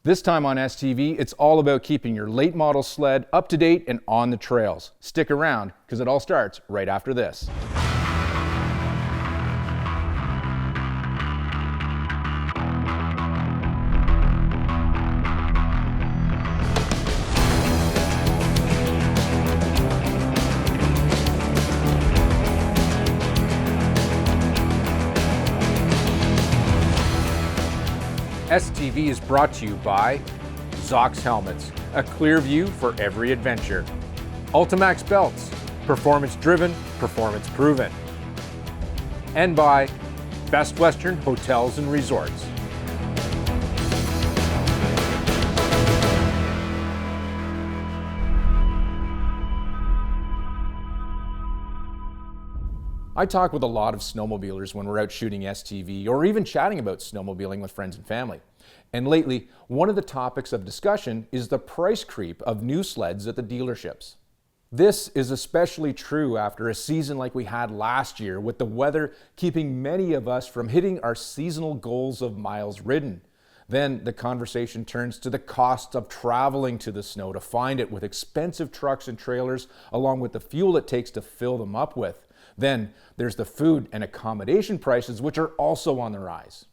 This time on STV, it's all about keeping your late model sled up to date and on the trails. Stick around, because it all starts right after this. STV is brought to you by Zox Helmets, a clear view for every adventure. Ultimax Belts, performance driven, performance proven. And by Best Western Hotels and Resorts. I talk with a lot of snowmobilers when we're out shooting STV or even chatting about snowmobiling with friends and family. And lately, one of the topics of discussion is the price creep of new sleds at the dealerships. This is especially true after a season like we had last year, with the weather keeping many of us from hitting our seasonal goals of miles ridden. Then the conversation turns to the cost of traveling to the snow to find it, with expensive trucks and trailers, along with the fuel it takes to fill them up with. Then there's the food and accommodation prices, which are also on the rise.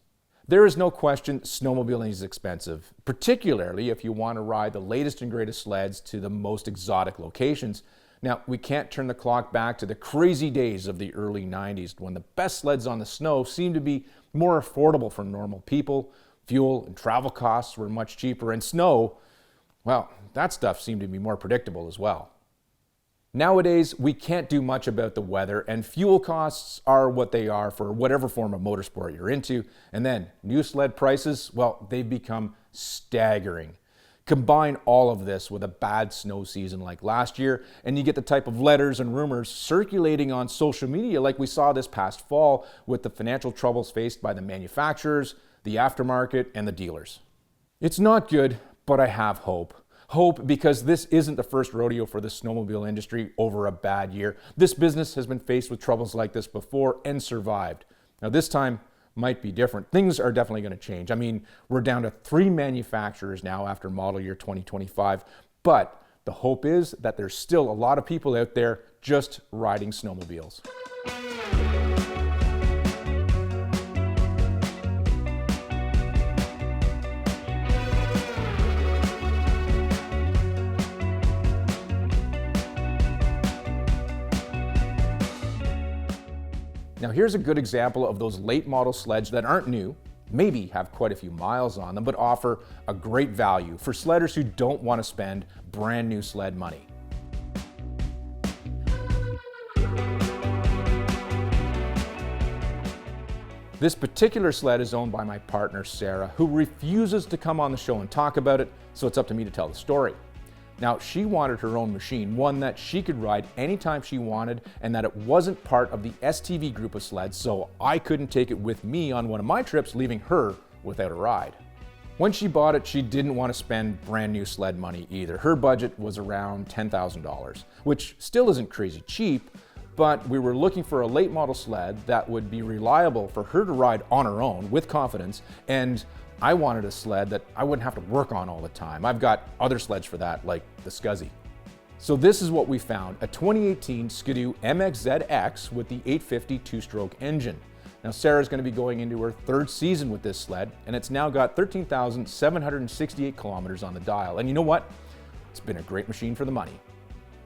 There is no question snowmobiling is expensive, particularly if you want to ride the latest and greatest sleds to the most exotic locations. Now, we can't turn the clock back to the crazy days of the early 90s, when the best sleds on the snow seemed to be more affordable for normal people. Fuel and travel costs were much cheaper, and snow, well, that stuff seemed to be more predictable as well. Nowadays, we can't do much about the weather, and fuel costs are what they are for whatever form of motorsport you're into. And then new sled prices, well, they've become staggering. Combine all of this with a bad snow season like last year, and you get the type of letters and rumors circulating on social media like we saw this past fall, with the financial troubles faced by the manufacturers, the aftermarket, and the dealers. It's not good, but I have hope. Hope because this isn't the first rodeo for the snowmobile industry over a bad year. This business has been faced with troubles like this before and survived. Now this time might be different. Things are definitely going to change. I mean, we're down to 3 manufacturers now after model year 2025, but the hope is that there's still a lot of people out there just riding snowmobiles. Now here's a good example of those late model sleds that aren't new, maybe have quite a few miles on them, but offer a great value for sledders who don't want to spend brand new sled money. This particular sled is owned by my partner Sarah, who refuses to come on the show and talk about it, so it's up to me to tell the story. Now, she wanted her own machine, one that she could ride anytime she wanted, and that it wasn't part of the STV group of sleds, so I couldn't take it with me on one of my trips, leaving her without a ride. When she bought it, she didn't want to spend brand new sled money either. Her budget was around $10,000, which still isn't crazy cheap, but we were looking for a late model sled that would be reliable for her to ride on her own with confidence, and I wanted a sled that I wouldn't have to work on all the time. I've got other sleds for that, like the Scuzzy. So this is what we found, a 2018 Skidoo MXZX with the 850 two-stroke engine. Now Sarah's going to be going into her 3rd season with this sled, and it's now got 13,768 kilometers on the dial. And you know what? It's been a great machine for the money.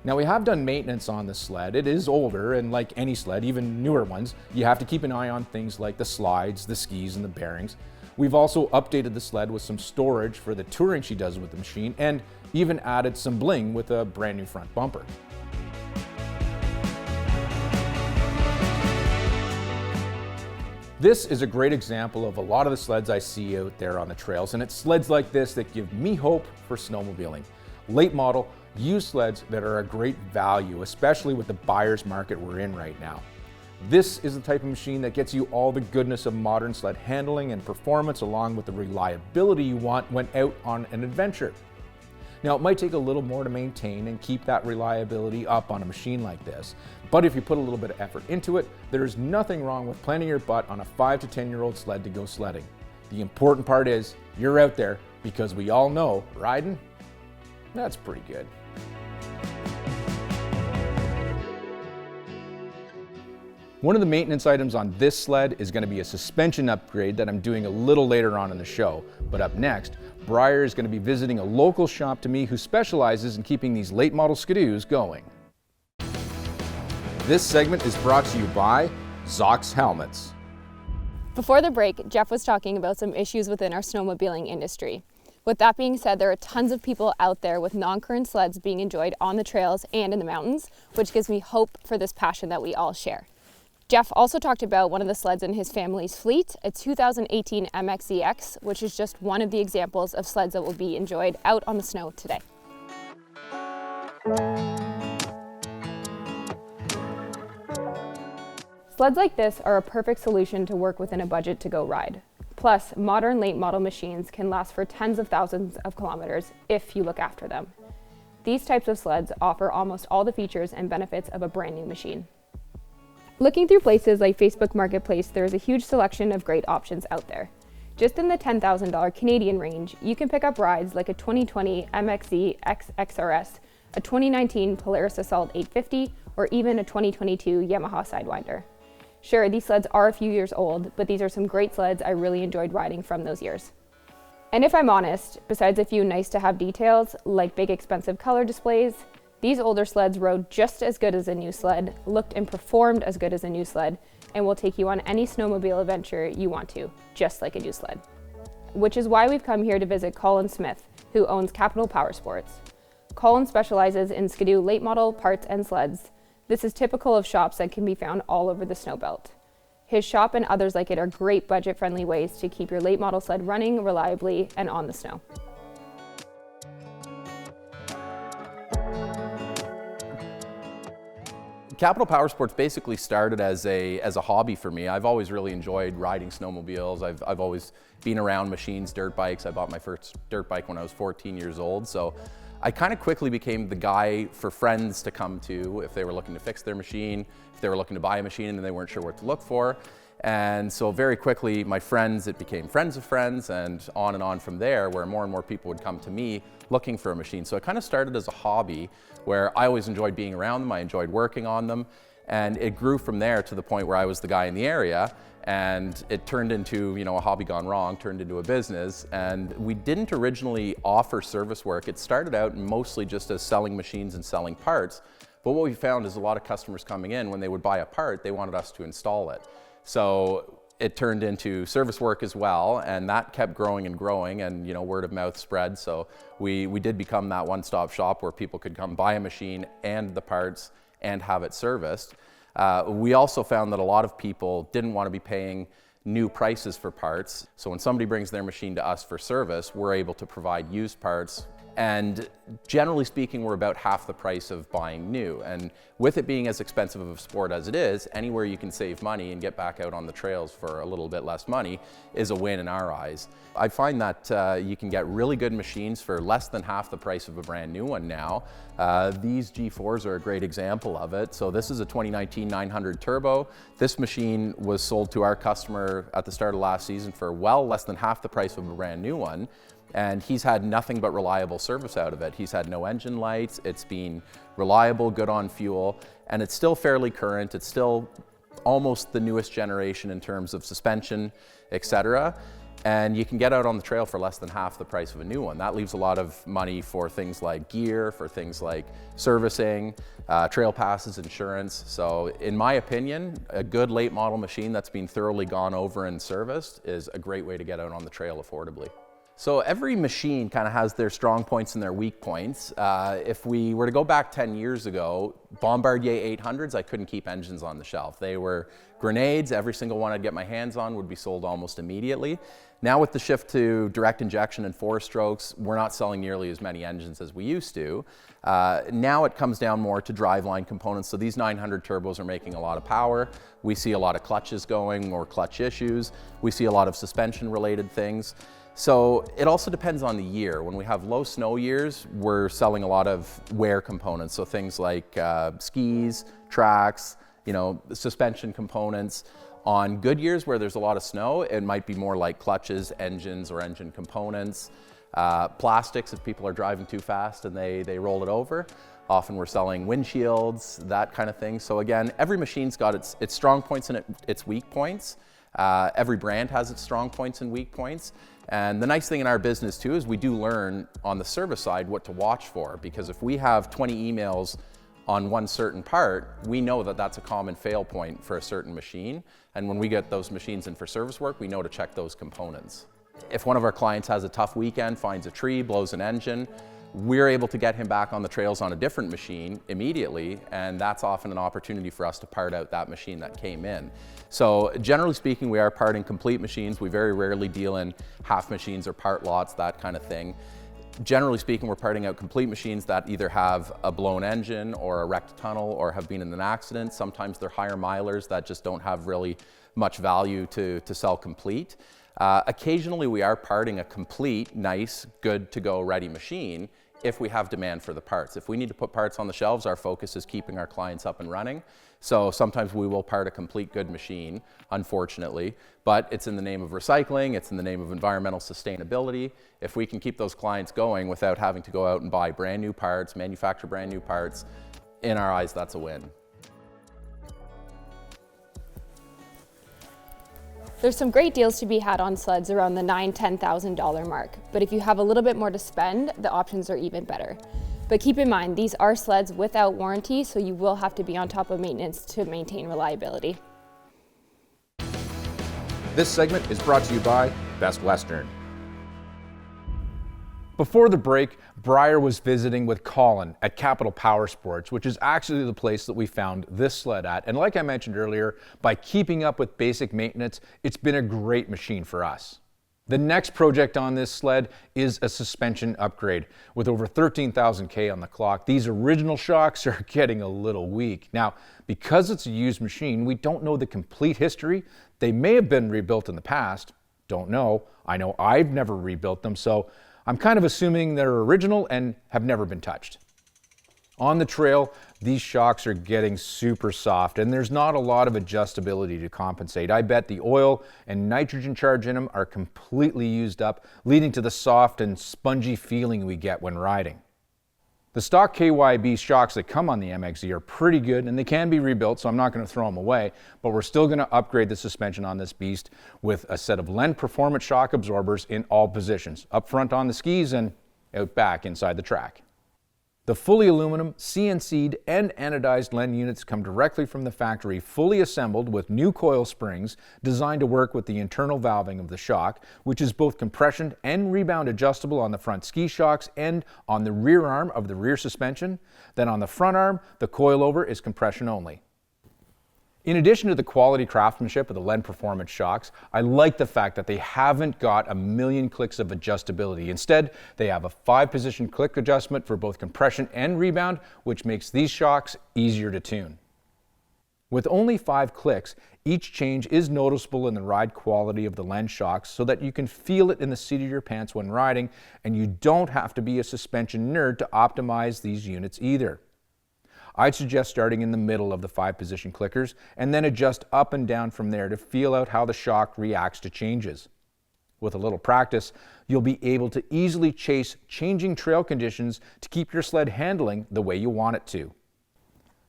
Now we have done maintenance on the sled. It is older, and like any sled, even newer ones, you have to keep an eye on things like the slides, the skis, and the bearings. We've also updated the sled with some storage for the touring she does with the machine, and even added some bling with a brand new front bumper. This is a great example of a lot of the sleds I see out there on the trails, and it's sleds like this that give me hope for snowmobiling. Late model, used sleds that are a great value, especially with the buyer's market we're in right now. This is the type of machine that gets you all the goodness of modern sled handling and performance, along with the reliability you want when out on an adventure. Now, it might take a little more to maintain and keep that reliability up on a machine like this, but if you put a little bit of effort into it, there's nothing wrong with planting your butt on a 5 to 10-year-old sled to go sledding. The important part is you're out there because we all know riding, that's pretty good. One of the maintenance items on this sled is going to be a suspension upgrade that I'm doing a little later on in the show. But up next, Bryar is going to be visiting a local shop to me who specializes in keeping these late model skidoos going. This segment is brought to you by Zox Helmets. Before the break, Jeff was talking about some issues within our snowmobiling industry. With that being said, there are tons of people out there with non-current sleds being enjoyed on the trails and in the mountains, which gives me hope for this passion that we all share. Jeff also talked about one of the sleds in his family's fleet, a 2018 MXEX, which is just one of the examples of sleds that will be enjoyed out on the snow today. Sleds like this are a perfect solution to work within a budget to go ride. Plus, modern late model machines can last for tens of thousands of kilometers if you look after them. These types of sleds offer almost all the features and benefits of a brand new machine. Looking through places like Facebook Marketplace, there is a huge selection of great options out there. Just in the $10,000 Canadian range, you can pick up rides like a 2020 MXE XXRS, a 2019 Polaris Assault 850, or even a 2022 Yamaha Sidewinder. Sure, these sleds are a few years old, but these are some great sleds I really enjoyed riding from those years. And if I'm honest, besides a few nice to have details, like big expensive color displays, these older sleds rode just as good as a new sled, looked and performed as good as a new sled, and will take you on any snowmobile adventure you want to, just like a new sled. Which is why we've come here to visit Colin Smith, who owns Capital Power Sports. Colin specializes in skidoo late model parts and sleds. This is typical of shops that can be found all over the snow belt. His shop and others like it are great budget-friendly ways to keep your late model sled running reliably and on the snow. Capital Power Sports basically started as a hobby for me. I've always really enjoyed riding snowmobiles. I've always been around machines, dirt bikes. I bought my first dirt bike when I was 14 years old. So I kind of quickly became the guy for friends to come to if they were looking to fix their machine, if they were looking to buy a machine and they weren't sure what to look for. And so very quickly, my friends, it became friends of friends, and on from there, where more and more people would come to me looking for a machine. So it kind of started as a hobby where I always enjoyed being around them, I enjoyed working on them, and it grew from there to the point where I was the guy in the area, and it turned into, a hobby gone wrong, turned into a business. And we didn't originally offer service work. It started out mostly just as selling machines and selling parts, but what we found is a lot of customers coming in, when they would buy a part, they wanted us to install it. So it turned into service work as well, and that kept growing and growing, and word of mouth spread. So we did become that one-stop shop where people could come buy a machine and the parts and have it serviced. We also found that a lot of people didn't want to be paying new prices for parts. So when somebody brings their machine to us for service, we're able to provide used parts. And generally speaking, we're about half the price of buying new. And with it being as expensive of a sport as it is, anywhere you can save money and get back out on the trails for a little bit less money is a win in our eyes. I find that you can get really good machines for less than half the price of a brand new one now. These G4s are a great example of it. So this is a 2019 900 Turbo. This machine was sold to our customer at the start of last season for well less than half the price of a brand new one. And he's had nothing but reliable service out of it. He's had no engine lights, it's been reliable, good on fuel, and it's still fairly current. It's still almost the newest generation in terms of suspension, etc. And you can get out on the trail for less than half the price of a new one. That leaves a lot of money for things like gear, for things like servicing, trail passes, insurance. So in my opinion, a good late model machine that's been thoroughly gone over and serviced is a great way to get out on the trail affordably. So every machine kind of has their strong points and their weak points. If we were to go back 10 years ago, Bombardier 800s, I couldn't keep engines on the shelf. They were grenades. Every single one I'd get my hands on would be sold almost immediately. Now with the shift to direct injection and 4-strokes, we're not selling nearly as many engines as we used to. Now it comes down more to driveline components. So these 900 turbos are making a lot of power. We see a lot of clutches going, more clutch issues. We see a lot of suspension related things. So it also depends on the year. When we have low snow years, we're selling a lot of wear components. So things like skis, tracks, suspension components. On good years where there's a lot of snow, it might be more like clutches, engines, or engine components. Plastics, if people are driving too fast and they roll it over. Often we're selling windshields, that kind of thing. So again, every machine's got its strong points and its weak points. Every brand has its strong points and weak points. And the nice thing in our business too is we do learn on the service side what to watch for, because if we have 20 emails on one certain part, we know that that's a common fail point for a certain machine. And when we get those machines in for service work, we know to check those components. If one of our clients has a tough weekend, finds a tree, blows an engine, we're able to get him back on the trails on a different machine immediately, and that's often an opportunity for us to part out that machine that came in. So generally speaking, we are parting complete machines. We very rarely deal in half machines or part lots, that kind of thing. Generally speaking, we're parting out complete machines that either have a blown engine or a wrecked tunnel or have been in an accident. Sometimes they're higher milers that just don't have really much value to sell complete. Occasionally we are parting a complete, nice, good to go ready machine if we have demand for the parts. If we need to put parts on the shelves, our focus is keeping our clients up and running. So sometimes we will part a complete good machine, unfortunately, but it's in the name of recycling, it's in the name of environmental sustainability. If we can keep those clients going without having to go out and buy brand new parts, manufacture brand new parts, in our eyes, that's a win. There's some great deals to be had on sleds around the $9,000–$10,000 mark, but if you have a little bit more to spend, the options are even better. But keep in mind, these are sleds without warranty, so you will have to be on top of maintenance to maintain reliability. This segment is brought to you by Best Western. Before the break, Bryar was visiting with Colin at Capital Power Sports, which is actually the place that we found this sled at. And like I mentioned earlier, by keeping up with basic maintenance, it's been a great machine for us. The next project on this sled is a suspension upgrade. With over 13,000 K on the clock, these original shocks are getting a little weak. Now, because it's a used machine, we don't know the complete history. They may have been rebuilt in the past. Don't know. I know I've never rebuilt them, so I'm kind of assuming they're original and have never been touched. On the trail, these shocks are getting super soft and there's not a lot of adjustability to compensate. I bet the oil and nitrogen charge in them are completely used up, leading to the soft and spongy feeling we get when riding. The stock KYB shocks that come on the MXZ are pretty good and they can be rebuilt, so I'm not going to throw them away, but we're still going to upgrade the suspension on this beast with a set of Len Performance shock absorbers in all positions, up front on the skis and out back inside the track. The fully aluminum, CNC'd and anodized Len units come directly from the factory, fully assembled with new coil springs designed to work with the internal valving of the shock, which is both compression and rebound adjustable on the front ski shocks and on the rear arm of the rear suspension. Then on the front arm, the coilover is compression only. In addition to the quality craftsmanship of the Len Performance shocks, I like the fact that they haven't got a million clicks of adjustability. Instead, they have a 5-position click adjustment for both compression and rebound, which makes these shocks easier to tune. With only 5 clicks, each change is noticeable in the ride quality of the Len shocks so that you can feel it in the seat of your pants when riding, and you don't have to be a suspension nerd to optimize these units either. I'd suggest starting in the middle of the 5-position clickers and then adjust up and down from there to feel out how the shock reacts to changes. With a little practice, you'll be able to easily chase changing trail conditions to keep your sled handling the way you want it to.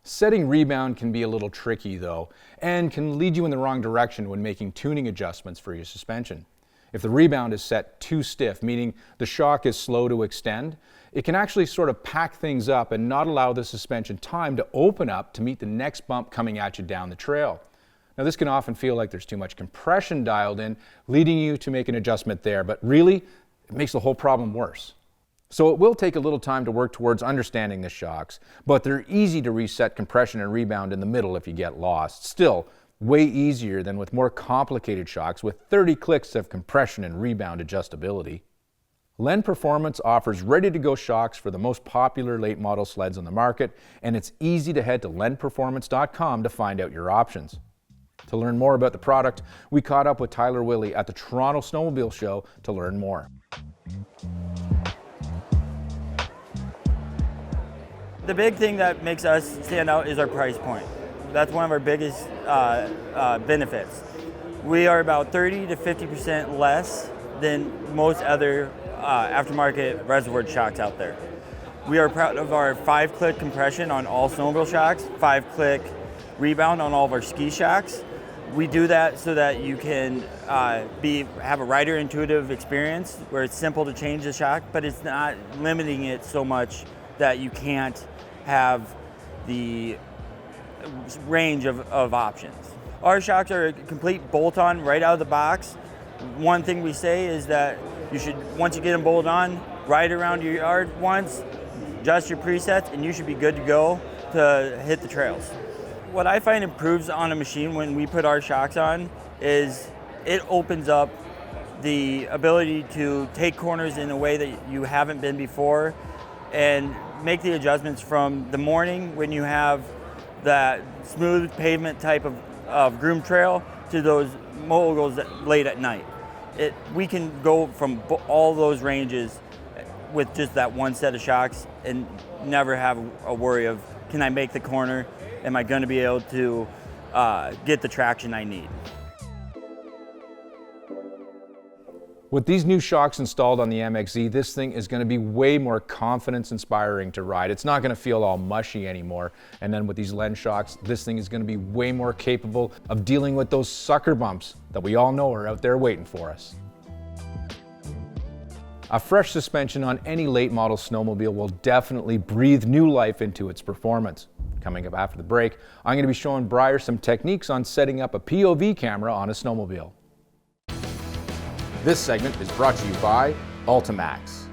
Setting rebound can be a little tricky though, and can lead you in the wrong direction when making tuning adjustments for your suspension. If the rebound is set too stiff, meaning the shock is slow to extend, it can actually sort of pack things up and not allow the suspension time to open up to meet the next bump coming at you down the trail. Now this can often feel like there's too much compression dialed in, leading you to make an adjustment there, but really, it makes the whole problem worse. So it will take a little time to work towards understanding the shocks, but they're easy to reset compression and rebound in the middle if you get lost. Still, way easier than with more complicated shocks with 30 clicks of compression and rebound adjustability. Len Performance offers ready-to-go shocks for the most popular late model sleds on the market, and it's easy to head to lenperformance.com to find out your options. To learn more about the product, we caught up with Tyler Willey at the Toronto Snowmobile Show to learn more. The big thing that makes us stand out is our price point. That's one of our biggest benefits. We are about 30 to 50% less than most other aftermarket reservoir shocks out there. We are proud of our 5-click compression on all snowmobile shocks, 5-click rebound on all of our ski shocks. We do that so that you can have a rider intuitive experience where it's simple to change the shock, but it's not limiting it so much that you can't have the range of options. Our shocks are a complete bolt-on right out of the box. One thing we say is that you should, once you get them bolted on, ride around your yard once, adjust your presets, and you should be good to go to hit the trails. What I find improves on a machine when we put our shocks on is it opens up the ability to take corners in a way that you haven't been before and make the adjustments from the morning when you have that smooth pavement type of groom trail to those moguls late at night. We can go from all those ranges with just that one set of shocks and never have a worry of, can I make the corner? Am I going to be able to get the traction I need? With these new shocks installed on the MXZ, this thing is going to be way more confidence-inspiring to ride. It's not going to feel all mushy anymore. And then with these lens shocks, this thing is going to be way more capable of dealing with those sucker bumps that we all know are out there waiting for us. A fresh suspension on any late model snowmobile will definitely breathe new life into its performance. Coming up after the break, I'm going to be showing Bryar some techniques on setting up a POV camera on a snowmobile. This segment is brought to you by Ultimax.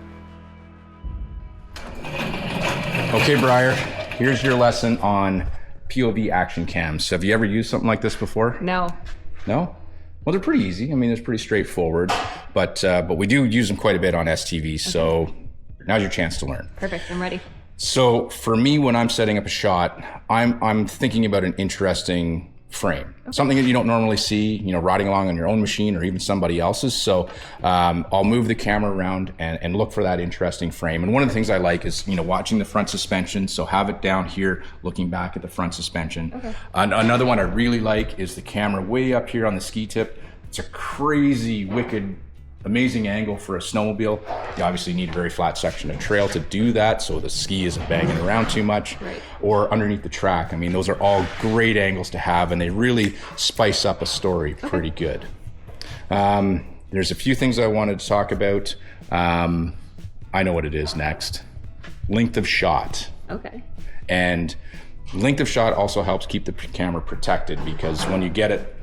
Okay, Bryar, here's your lesson on POV action cams. Have you ever used something like this before? No. No? Well, they're pretty easy. I mean, it's pretty straightforward, but we do use them quite a bit on STVs, so now's your chance to learn. Perfect, I'm ready. So for me, when I'm setting up a shot, I'm thinking about an interesting frame, something that you don't normally see, riding along on your own machine or even somebody else's. So I'll move the camera around and look for that interesting frame. And one of the things I like is, watching the front suspension. So have it down here, looking back at the front suspension. Okay. Another one I really like is the camera way up here on the ski tip. It's a crazy, wicked, amazing angle for a snowmobile. You obviously need a very flat section of trail to do that, so the ski isn't banging around too much. Right. Or underneath the track. I mean, those are all great angles to have, and they really spice up a story pretty good. There's a few things I wanted to talk about. I know what it is next. Length of shot. Okay. And length of shot also helps keep the camera protected, because when you get it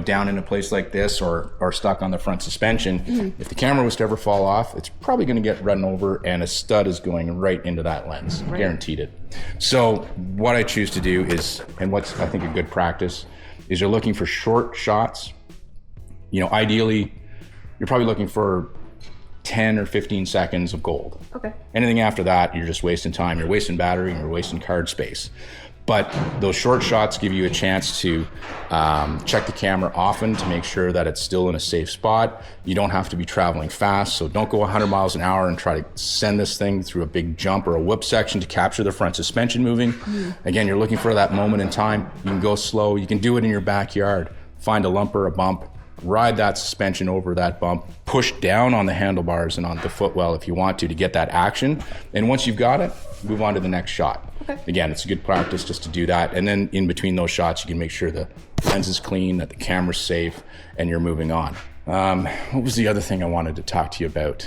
down in a place like this or stuck on the front suspension, if the camera was to ever fall off, it's probably going to get run over and a stud is going right into that lens, guaranteed it. So what I choose to do is, and what's I think a good practice, is you're looking for short shots. Ideally, you're probably looking for 10 or 15 seconds of gold. Okay. Anything after that, you're just wasting time, you're wasting battery, and you're wasting card space. But those short shots give you a chance to check the camera often to make sure that it's still in a safe spot. You don't have to be traveling fast, so don't go 100 miles an hour and try to send this thing through a big jump or a whip section to capture the front suspension moving. Again, you're looking for that moment in time. You can go slow. You can do it in your backyard. Find a lump or a bump, ride that suspension over that bump, push down on the handlebars and on the footwell if you want to get that action. And once you've got it, move on to the next shot. Okay. Again, it's a good practice just to do that. And then in between those shots, you can make sure the lens is clean, that the camera's safe, and you're moving on. What was the other thing I wanted to talk to you about?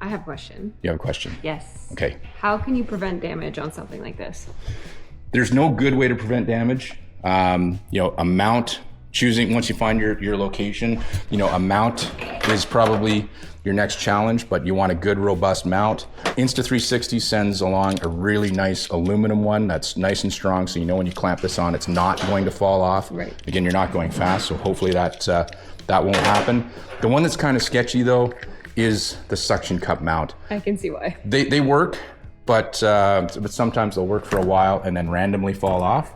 I have a question. You have a question? Yes. Okay. How can you prevent damage on something like this? There's no good way to prevent damage. A mount, choosing, once you find your location, a mount is probably your next challenge, but you want a good, robust mount. Insta360 sends along a really nice aluminum one that's nice and strong, so when you clamp this on, it's not going to fall off. Right. Again, you're not going fast, so hopefully that won't happen. The one that's kind of sketchy, though, is the suction cup mount. I can see why. They work, but sometimes they'll work for a while and then randomly fall off.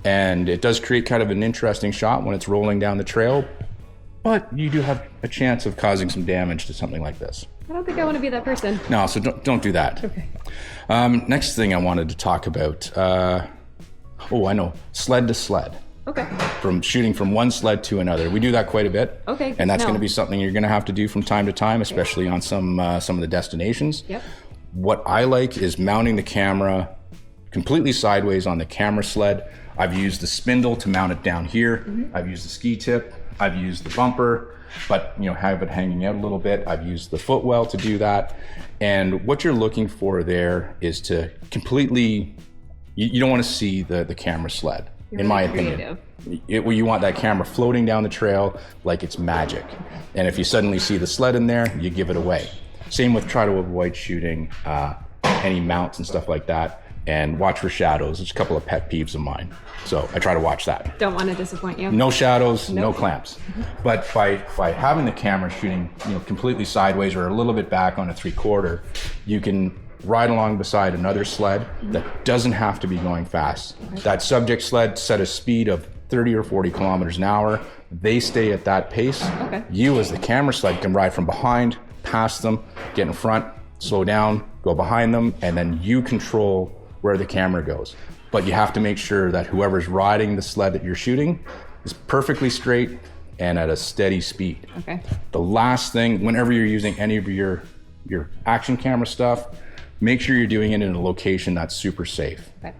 And it does create kind of an interesting shot when it's rolling down the trail, but you do have a chance of causing some damage to something like this. I don't think I want to be that person. No, so don't do that. Okay. Next thing I wanted to talk about, I know, sled to sled. Okay. from shooting from one sled to another. We do that quite a bit. Okay, good And that's to going know. to be something you're going to have to do from time to time, especially on some of the destinations. Yep. What I like is mounting the camera completely sideways on the camera sled. I've used the spindle to mount it down here. I've used the ski tip. I've used the bumper, but have it hanging out a little bit. I've used the footwell to do that. And what you're looking for there is to completely, you don't want to see the camera sled, in my opinion. You want that camera floating down the trail like it's magic. And if you suddenly see the sled in there, you give it away. Same with try to avoid shooting any mounts and stuff like that. And watch for shadows. It's a couple of pet peeves of mine. So I try to watch that. Don't want to disappoint you. No shadows, no clamps. But by having the camera shooting completely sideways or a little bit back on a 3/4, you can ride along beside another sled that doesn't have to be going fast. That subject sled set a speed of 30 or 40 kilometers an hour. They stay at that pace. Okay. You as the camera sled can ride from behind, past them, get in front, slow down, go behind them, and then you control where the camera goes. But you have to make sure that whoever's riding the sled that you're shooting is perfectly straight and at a steady speed. Okay. The last thing, whenever you're using any of your action camera stuff, make sure you're doing it in a location that's super safe. Okay.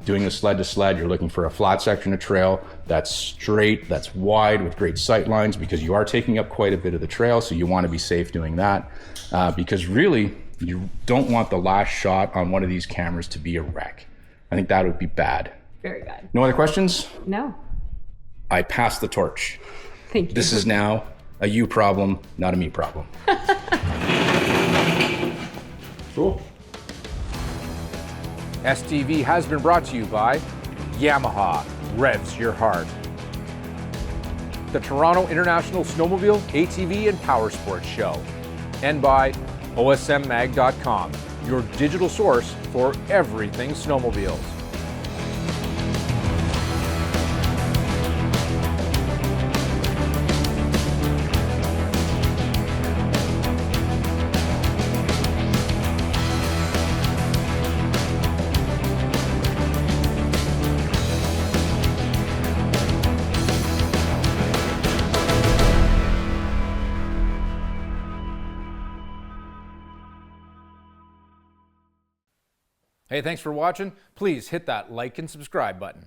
Doing the sled to sled, you're looking for a flat section of trail that's straight, that's wide with great sight lines, because you are taking up quite a bit of the trail, so you want to be safe doing that. Because really, you don't want the last shot on one of these cameras to be a wreck. I think that would be bad. Very bad. No other questions? No. I pass the torch. Thank you. This is now a you problem, not a me problem. Cool. STV has been brought to you by Yamaha, revs your heart. The Toronto International Snowmobile, ATV, and Powersports Show. And by OSMMag.com, your digital source for everything snowmobiles. Hey, thanks for watching. Please hit that like and subscribe button.